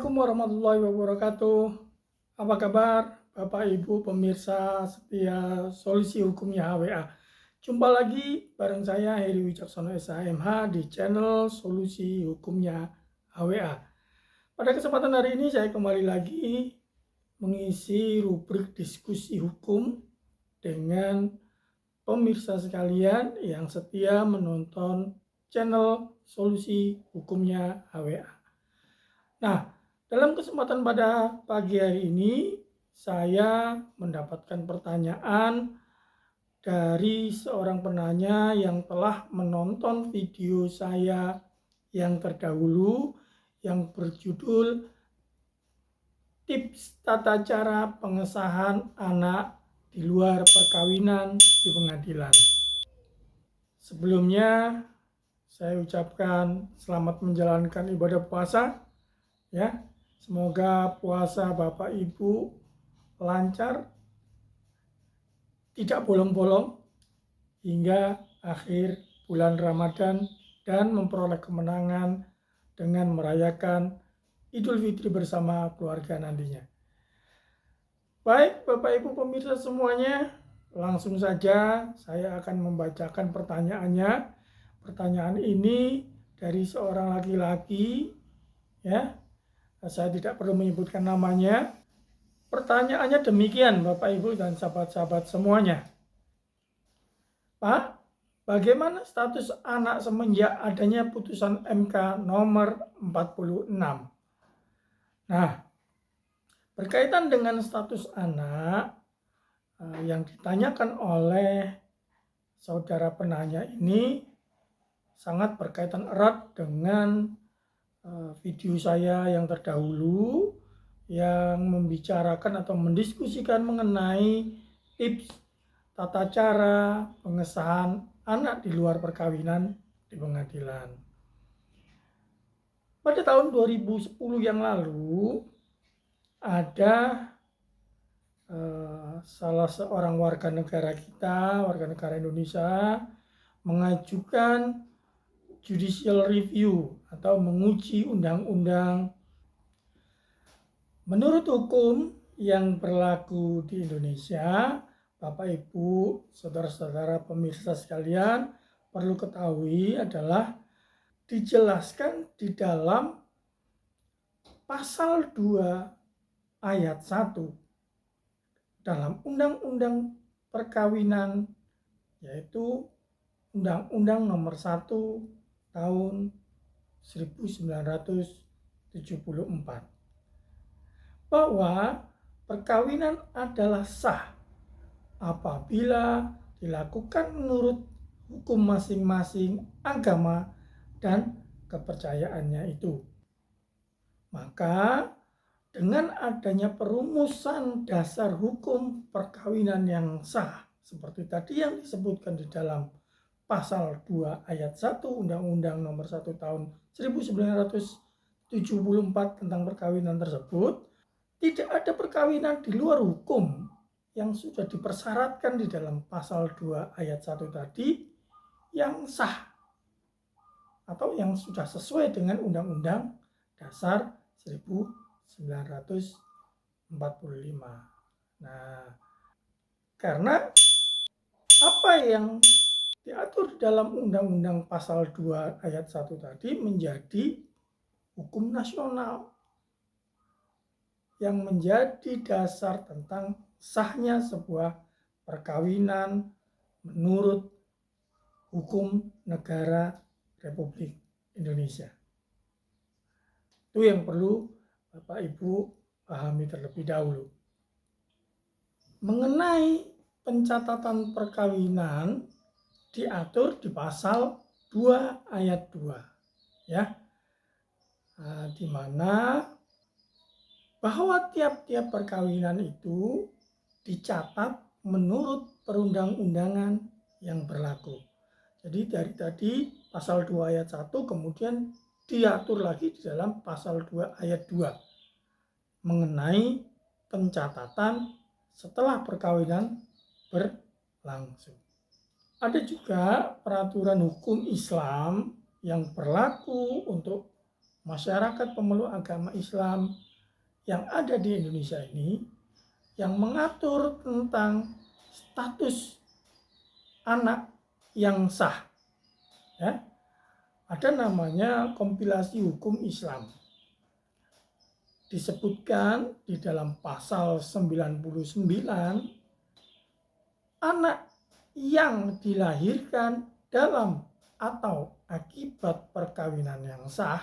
Assalamualaikum warahmatullahi wabarakatuh. Apa kabar Bapak Ibu pemirsa setia Solusi Hukumnya HWA? Jumpa lagi bareng saya Heri Wicaksono SHMH di channel Solusi Hukumnya HWA. Pada kesempatan hari ini saya kembali lagi mengisi rubrik diskusi hukum dengan pemirsa sekalian yang setia menonton channel Solusi Hukumnya HWA. Nah, dalam kesempatan pada pagi hari ini, saya mendapatkan pertanyaan dari seorang penanya yang telah menonton video saya yang terdahulu yang berjudul Tips Tata Cara Pengesahan Anak di Luar Perkawinan di Pengadilan. Sebelumnya, saya ucapkan selamat menjalankan ibadah puasa. Ya, semoga puasa Bapak Ibu lancar, tidak bolong-bolong hingga akhir bulan Ramadan dan memperoleh kemenangan dengan merayakan Idul Fitri bersama keluarga nantinya. Baik Bapak Ibu pemirsa semuanya, langsung saja saya akan membacakan pertanyaannya. Pertanyaan ini dari seorang laki-laki, ya. Saya tidak perlu menyebutkan namanya. Pertanyaannya demikian Bapak Ibu dan sahabat-sahabat semuanya. Pak, bagaimana status anak semenjak adanya putusan MK nomor 46? Nah, berkaitan dengan status anak yang ditanyakan oleh saudara penanya ini sangat berkaitan erat dengan video saya yang terdahulu yang membicarakan atau mendiskusikan mengenai tips tata cara pengesahan anak di luar perkawinan di pengadilan. Pada tahun 2010 yang lalu ada salah seorang warga negara kita, warga negara Indonesia, mengajukan judicial review atau menguji undang-undang. Menurut hukum yang berlaku di Indonesia, Bapak Ibu, saudara-saudara pemirsa sekalian, perlu ketahui adalah dijelaskan di dalam pasal 2 ayat 1 dalam Undang-Undang Perkawinan, yaitu Undang-Undang nomor 1 tahun 1974, bahwa perkawinan adalah sah apabila dilakukan menurut hukum masing-masing agama dan kepercayaannya itu. Maka dengan adanya perumusan dasar hukum perkawinan yang sah seperti tadi yang disebutkan di dalam pasal 2 ayat 1 Undang-Undang nomor 1 tahun 1974 tentang perkawinan tersebut, tidak ada perkawinan di luar hukum yang sudah dipersyaratkan di dalam pasal 2 ayat 1 tadi yang sah atau yang sudah sesuai dengan Undang-Undang Dasar 1945. Nah, karena apa yang diatur dalam Undang-Undang pasal 2 ayat 1 tadi menjadi hukum nasional yang menjadi dasar tentang sahnya sebuah perkawinan menurut hukum negara Republik Indonesia. Itu yang perlu Bapak Ibu pahami terlebih dahulu. Mengenai pencatatan perkawinan diatur di pasal 2 ayat 2, ya. Di mana bahwa tiap-tiap perkawinan itu dicatat menurut perundang-undangan yang berlaku. Jadi dari tadi pasal 2 ayat 1 kemudian diatur lagi di dalam pasal 2 ayat 2 mengenai pencatatan setelah perkawinan berlangsung. Ada juga peraturan hukum Islam yang berlaku untuk masyarakat pemeluk agama Islam yang ada di Indonesia ini yang mengatur tentang status anak yang sah. Ya, ada namanya kompilasi hukum Islam. Disebutkan di dalam pasal 99, anak yang dilahirkan dalam atau akibat perkawinan yang sah,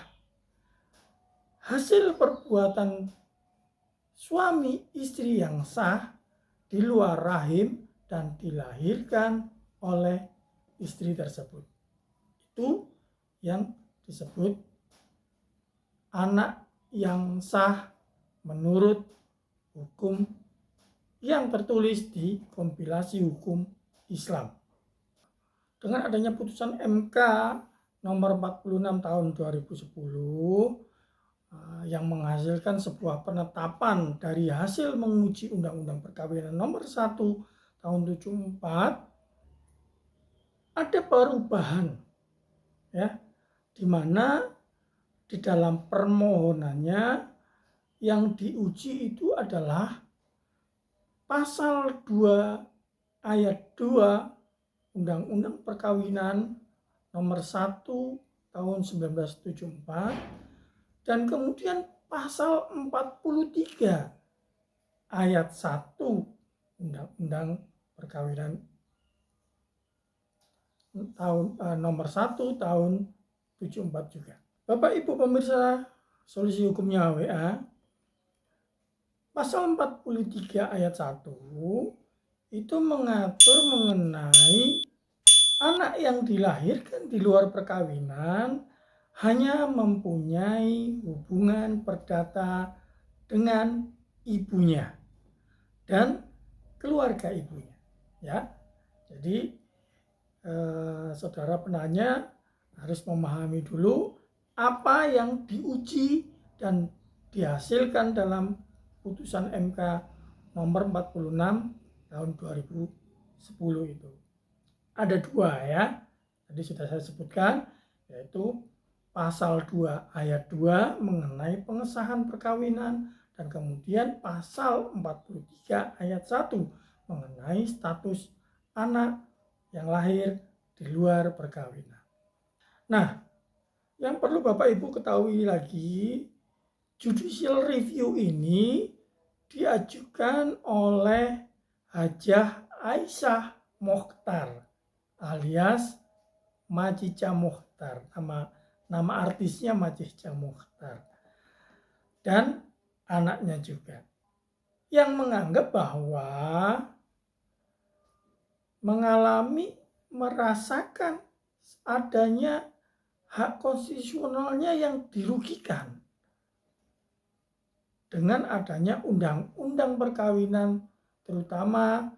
hasil perbuatan suami istri yang sah di luar rahim dan dilahirkan oleh istri tersebut. Itu yang disebut anak yang sah menurut hukum yang tertulis di kompilasi hukum Islam. Dengan adanya putusan MK nomor 46 tahun 2010 yang menghasilkan sebuah penetapan dari hasil menguji Undang-Undang Perkawinan nomor 1 tahun 74, ada perubahan ya, di mana di dalam permohonannya yang diuji itu adalah pasal 2 ayat 2 Undang-Undang Perkawinan nomor 1 tahun 1974 dan kemudian pasal 43 ayat 1 Undang-Undang Perkawinan nomor 1 tahun 74 juga. Bapak Ibu pemirsa Solusi Hukumnya WA, pasal 43 ayat 1 itu mengatur mengenai anak yang dilahirkan di luar perkawinan hanya mempunyai hubungan perdata dengan ibunya dan keluarga ibunya. Ya, jadi saudara penanya harus memahami dulu apa yang diuji dan dihasilkan dalam putusan MK nomor 46 tahun 2010 itu. Ada dua ya, tadi sudah saya sebutkan, yaitu pasal 2 ayat 2 mengenai pengesahan perkawinan dan kemudian pasal 43 ayat 1 mengenai status anak yang lahir di luar perkawinan. Nah, yang perlu Bapak Ibu ketahui lagi, judicial review ini diajukan oleh Hajah Aisyah Mokhtar alias Macica Mokhtar, nama artisnya Macica Mokhtar, dan anaknya juga, yang menganggap bahwa merasakan adanya hak konstitusionalnya yang dirugikan dengan adanya undang-undang perkawinan, terutama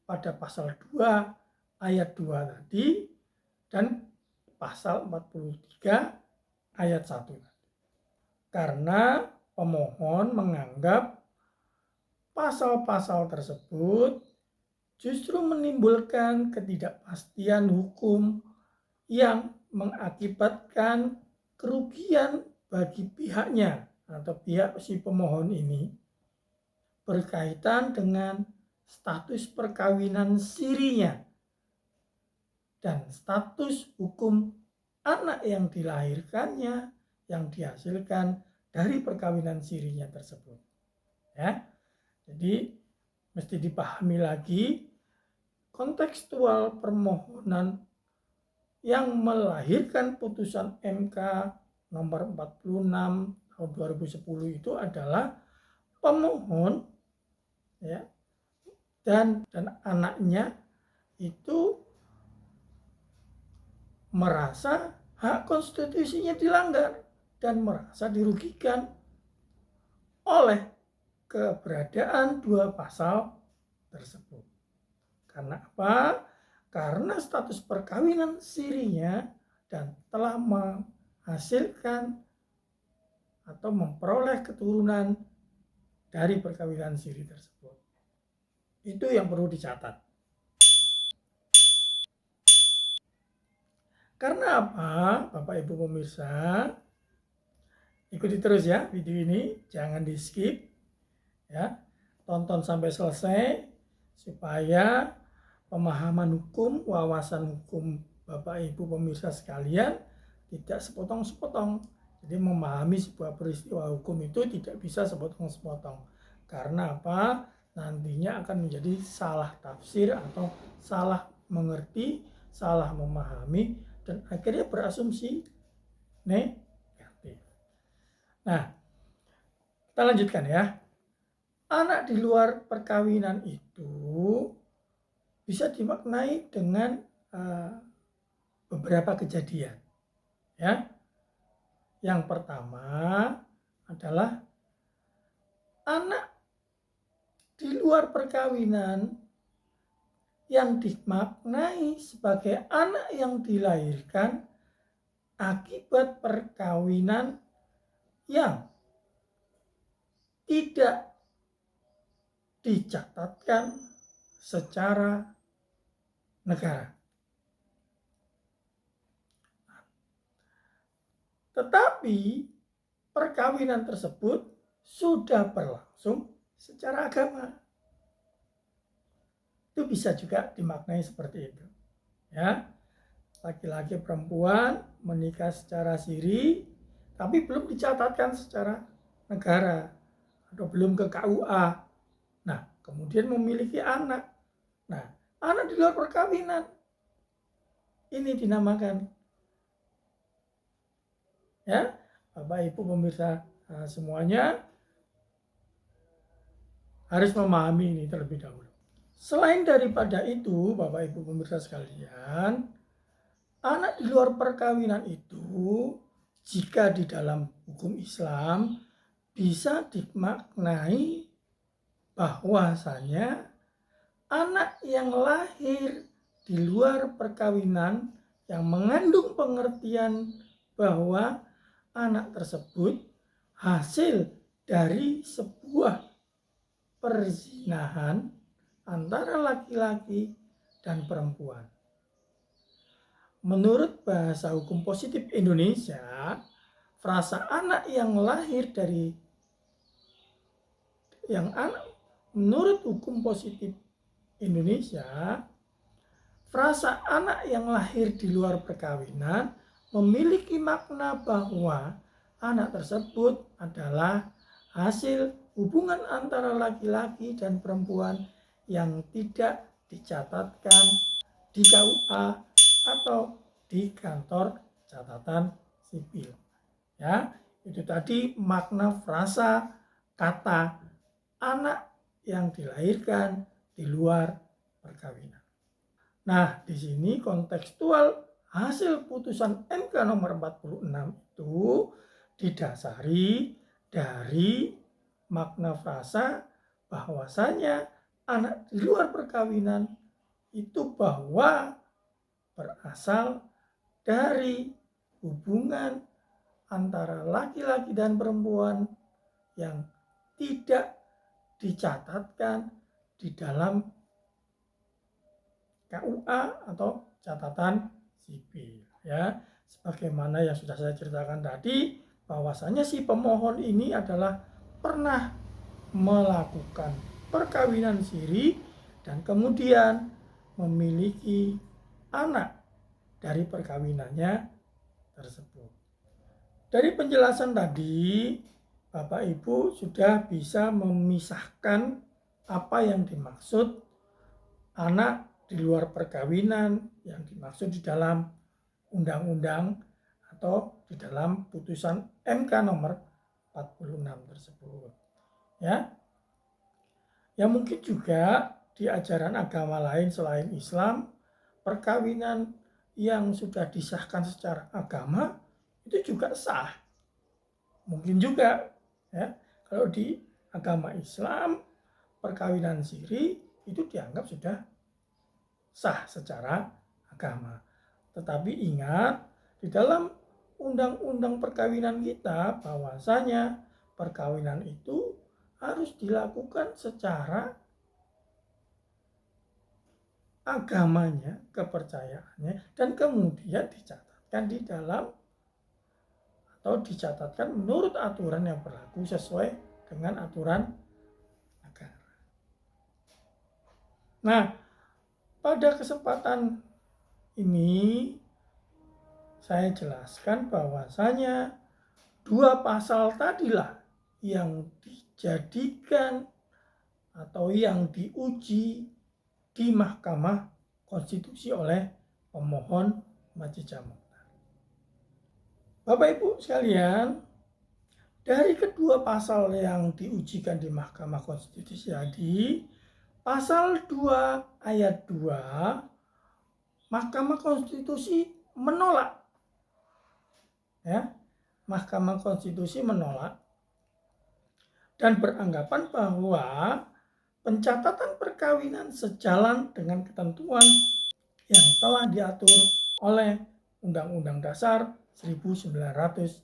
pada pasal 2 ayat 2 tadi dan pasal 43 ayat 1. Karena pemohon menganggap pasal-pasal tersebut justru menimbulkan ketidakpastian hukum yang mengakibatkan kerugian bagi pihaknya atau pihak si pemohon ini berkaitan dengan status perkawinan sirinya dan status hukum anak yang dilahirkannya yang dihasilkan dari perkawinan sirinya tersebut. Ya, jadi mesti dipahami lagi kontekstual permohonan yang melahirkan putusan MK nomor 46 tahun 2010 itu adalah pemohon ya dan anaknya itu merasa hak konstitusinya dilanggar dan merasa dirugikan oleh keberadaan dua pasal tersebut. Karena apa? Karena status perkawinan sirinya dan telah menghasilkan atau memperoleh keturunan dari perkawinan siri tersebut. Itu yang perlu dicatat. Karena apa, Bapak Ibu pemirsa? Ikuti terus ya video ini, jangan di skip ya. Tonton sampai selesai supaya pemahaman hukum, wawasan hukum Bapak Ibu pemirsa sekalian tidak sepotong-sepotong. Jadi memahami sebuah peristiwa hukum itu tidak bisa sepotong-sepotong. Karena apa? Nantinya akan menjadi salah tafsir atau salah mengerti, salah memahami, dan akhirnya berasumsi negatif. Nah, kita lanjutkan ya. Anak di luar perkawinan itu bisa dimaknai dengan beberapa kejadian. Ya, yang pertama adalah anak di luar perkawinan yang dimaknai sebagai anak yang dilahirkan akibat perkawinan yang tidak dicatatkan secara negara. Tetapi perkawinan tersebut sudah berlangsung secara agama. Itu bisa juga dimaknai seperti itu. Ya, laki-laki perempuan menikah secara siri, tapi belum dicatatkan secara negara atau belum ke KUA. Nah, kemudian memiliki anak. Nah, anak di luar perkawinan ini dinamakan, ya, Bapak Ibu pemirsa semuanya harus memahami ini terlebih dahulu. Selain daripada itu, Bapak Ibu pemirsa sekalian, anak di luar perkawinan itu jika di dalam hukum Islam bisa dimaknai bahwasanya anak yang lahir di luar perkawinan yang mengandung pengertian bahwa anak tersebut hasil dari sebuah perzinahan antara laki-laki dan perempuan. Menurut bahasa hukum positif Indonesia, frasa anak yang lahir dari menurut hukum positif Indonesia, frasa anak yang lahir di luar perkawinan memiliki makna bahwa anak tersebut adalah hasil hubungan antara laki-laki dan perempuan yang tidak dicatatkan di KUA atau di kantor catatan sipil. Ya, itu tadi makna frasa kata anak yang dilahirkan di luar perkawinan. Nah, di sini kontekstual hasil putusan MK nomor 46 itu didasari dari makna frasa bahwasanya anak di luar perkawinan itu bahwa berasal dari hubungan antara laki-laki dan perempuan yang tidak dicatatkan di dalam KUA atau catatan sipil, ya. Sebagaimana yang sudah saya ceritakan tadi, bahwasanya si pemohon ini adalah pernah melakukan perkawinan siri dan kemudian memiliki anak dari perkawinannya tersebut. Dari penjelasan tadi, Bapak Ibu sudah bisa memisahkan apa yang dimaksud anak di luar perkawinan yang dimaksud di dalam undang-undang atau di dalam putusan MK nomor 46 tersebut. Ya. Ya mungkin juga di ajaran agama lain selain Islam, perkawinan yang sudah disahkan secara agama itu juga sah. Mungkin juga ya, kalau di agama Islam perkawinan siri itu dianggap sudah sah secara agama. Tetapi ingat, di dalam undang-undang perkawinan kita bahwasanya perkawinan itu harus dilakukan secara agamanya, kepercayaannya, dan kemudian dicatatkan di dalam atau dicatatkan menurut aturan yang berlaku sesuai dengan aturan negara. Nah, pada kesempatan ini saya jelaskan bahwasanya dua pasal tadilah yang dijadikan atau yang diuji di Mahkamah Konstitusi oleh pemohon Majlis Mukhtar. Bapak Ibu sekalian, dari kedua pasal yang diujikan di Mahkamah Konstitusi tadi, pasal 2 ayat 2, Mahkamah Konstitusi menolak. Ya, Mahkamah Konstitusi menolak dan beranggapan bahwa pencatatan perkawinan sejalan dengan ketentuan yang telah diatur oleh Undang-Undang Dasar 1945.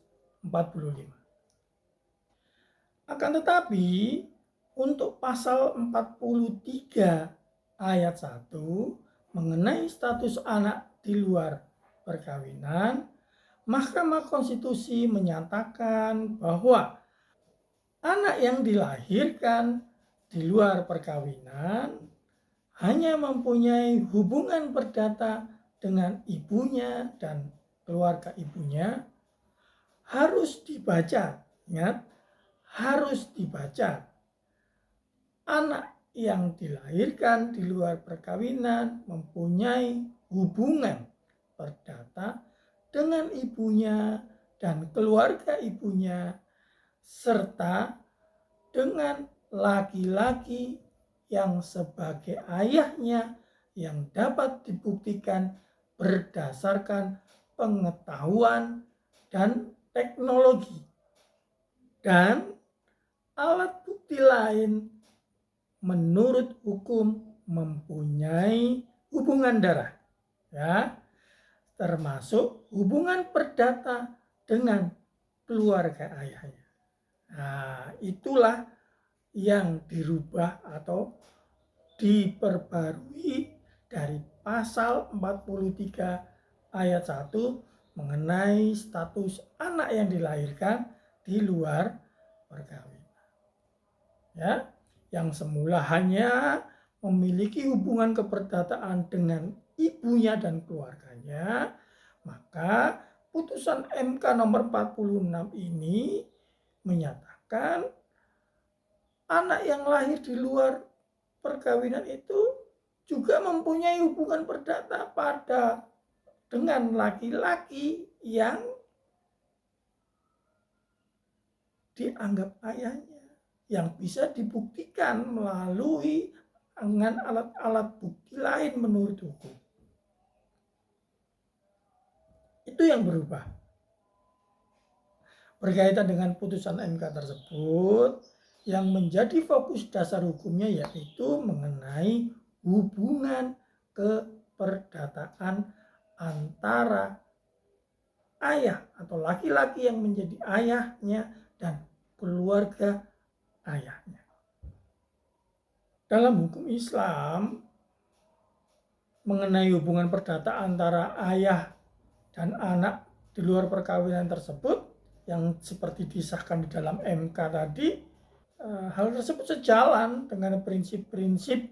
Akan tetapi, untuk pasal 43 ayat 1 mengenai status anak di luar perkawinan, Mahkamah Konstitusi menyatakan bahwa anak yang dilahirkan di luar perkawinan hanya mempunyai hubungan perdata dengan ibunya dan keluarga ibunya, harus dibaca, ingat, harus dibaca. Anak yang dilahirkan di luar perkawinan mempunyai hubungan perdata dengan ibunya dan keluarga ibunya, serta dengan laki-laki yang sebagai ayahnya yang dapat dibuktikan berdasarkan pengetahuan dan teknologi dan alat bukti lain menurut hukum mempunyai hubungan darah, ya, termasuk hubungan perdata dengan keluarga ayahnya. Nah, itulah yang dirubah atau diperbarui dari pasal 43 ayat 1 mengenai status anak yang dilahirkan di luar perkawinan. Ya, yang semula hanya memiliki hubungan keperdataan dengan ibunya dan keluarganya, maka putusan MK nomor 46 ini menyatakan anak yang lahir di luar perkawinan itu juga mempunyai hubungan perdata dengan laki-laki yang dianggap ayahnya, yang bisa dibuktikan melalui dengan alat-alat bukti lain menurut hukum. Itu yang berubah. Berkaitan dengan putusan MK tersebut, yang menjadi fokus dasar hukumnya yaitu mengenai hubungan keperdataan antara ayah atau laki-laki yang menjadi ayahnya dan keluarga ayahnya. Dalam hukum Islam, mengenai hubungan perdata antara ayah dan anak di luar perkawinan tersebut yang seperti disahkan di dalam MK tadi, hal tersebut sejalan dengan prinsip-prinsip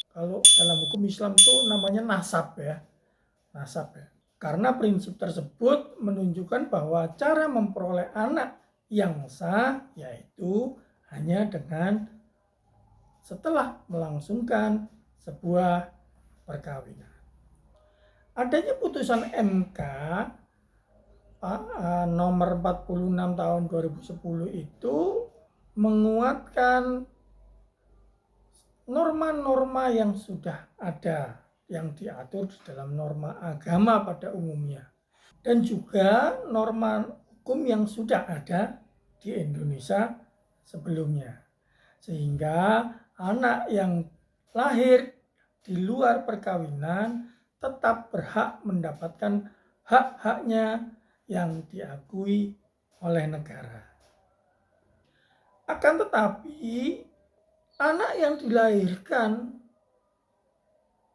kalau dalam hukum Islam itu namanya nasab ya. Karena prinsip tersebut menunjukkan bahwa cara memperoleh anak yang sah yaitu hanya dengan setelah melangsungkan sebuah perkawinan. Adanya putusan MK nomor 46 tahun 2010 itu menguatkan norma-norma yang sudah ada yang diatur di dalam norma agama pada umumnya dan juga norma hukum yang sudah ada di Indonesia sebelumnya, sehingga anak yang lahir di luar perkawinan tetap berhak mendapatkan hak-haknya yang diakui oleh negara. Akan tetapi anak yang dilahirkan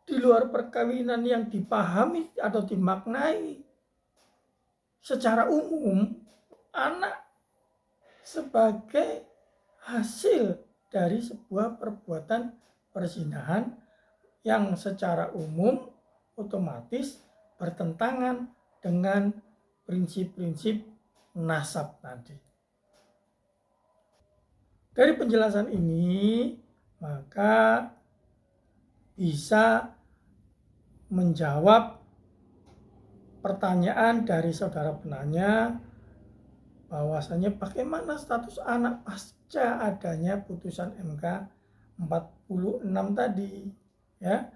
di luar perkawinan yang dipahami atau dimaknai secara umum anak sebagai hasil dari sebuah perbuatan perzinahan yang secara umum otomatis bertentangan dengan prinsip-prinsip nasab tadi. Dari penjelasan ini, maka bisa menjawab pertanyaan dari saudara penanya bahwasanya bagaimana status anak pasca adanya putusan MK 46 tadi, ya.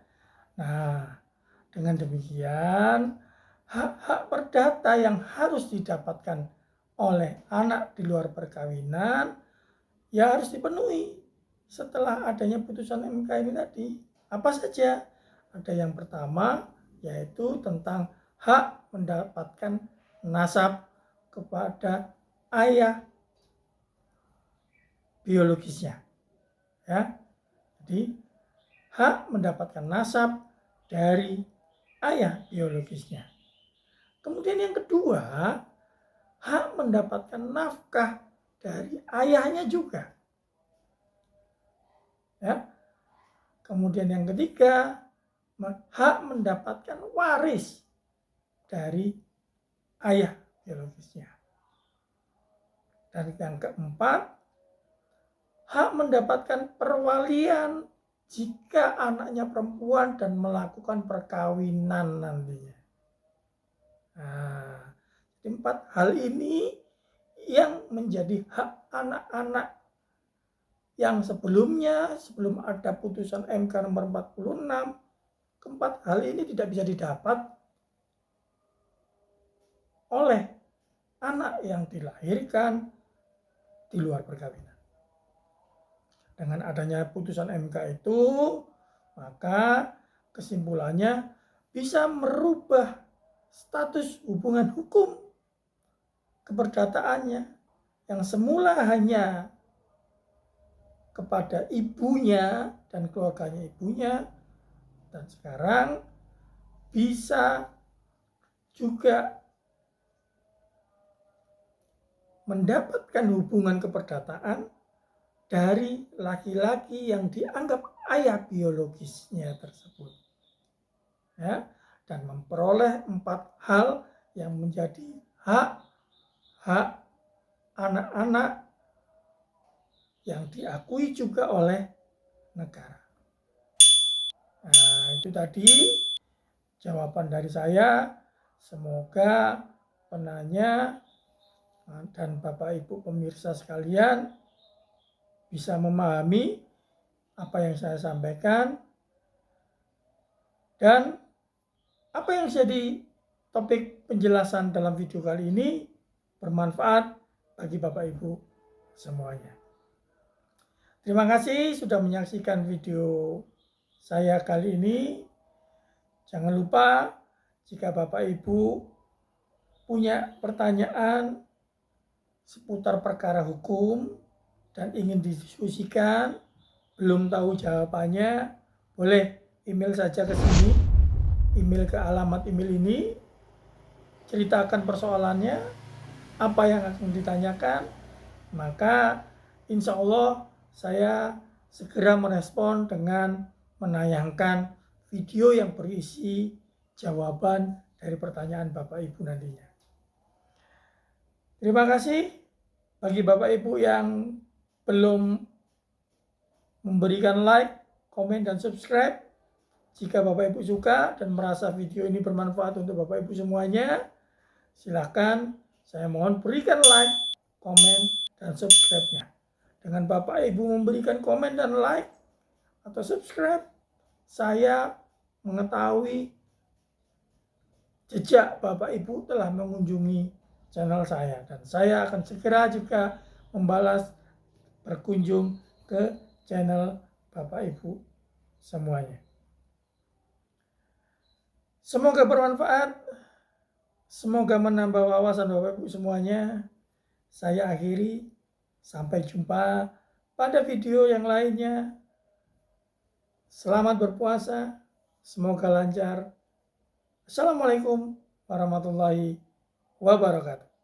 Nah, dengan demikian hak-hak perdata yang harus didapatkan oleh anak di luar perkawinan ya harus dipenuhi setelah adanya putusan MK ini tadi. Apa saja? Ada yang pertama yaitu tentang hak mendapatkan nasab kepada ayah biologisnya, ya. Jadi hak mendapatkan nasab dari ayah biologisnya. Kemudian yang kedua, hak mendapatkan nafkah dari ayahnya juga, ya. Kemudian yang ketiga, hak mendapatkan waris dari ayah biologisnya. Dan yang keempat, hak mendapatkan perwalian jika anaknya perempuan dan melakukan perkawinan nantinya. Nah, 4 hal ini yang menjadi hak anak-anak yang sebelumnya, sebelum ada putusan MK nomor 46, keempat hal ini tidak bisa didapat oleh anak yang dilahirkan di luar perkawinan. Dengan adanya putusan MK itu, maka kesimpulannya bisa merubah status hubungan hukum keperdataannya yang semula hanya kepada ibunya dan keluarganya ibunya, dan sekarang bisa juga mendapatkan hubungan keperdataan dari laki-laki yang dianggap ayah biologisnya tersebut, ya, dan memperoleh 4 hal yang menjadi hak anak-anak yang diakui juga oleh negara. Nah, itu tadi jawaban dari saya. Semoga penanya dan Bapak Ibu pemirsa sekalian bisa memahami apa yang saya sampaikan dan apa yang jadi topik penjelasan dalam video kali ini bermanfaat bagi Bapak Ibu semuanya. Terima kasih sudah menyaksikan video saya kali ini. Jangan lupa jika Bapak Ibu punya pertanyaan seputar perkara hukum dan ingin didiskusikan, belum tahu jawabannya, boleh email saja ke sini, email ke alamat email ini, ceritakan persoalannya, apa yang akan ditanyakan, maka insya Allah saya segera merespon dengan menayangkan video yang berisi jawaban dari pertanyaan Bapak Ibu nantinya. Terima kasih bagi Bapak Ibu yang belum memberikan like, komen, dan subscribe. Jika Bapak Ibu suka dan merasa video ini bermanfaat untuk Bapak Ibu semuanya, silakan saya mohon berikan like, komen, dan subscribe-nya. Dengan Bapak Ibu memberikan komen dan like atau subscribe, saya mengetahui jejak Bapak Ibu telah mengunjungi channel saya, dan saya akan segera juga membalas berkunjung ke channel Bapak Ibu semuanya. Semoga bermanfaat, semoga menambah wawasan Bapak Ibu semuanya. Saya akhiri, sampai jumpa pada video yang lainnya. Selamat berpuasa, semoga lancar. Assalamualaikum warahmatullahi wabarakatuh.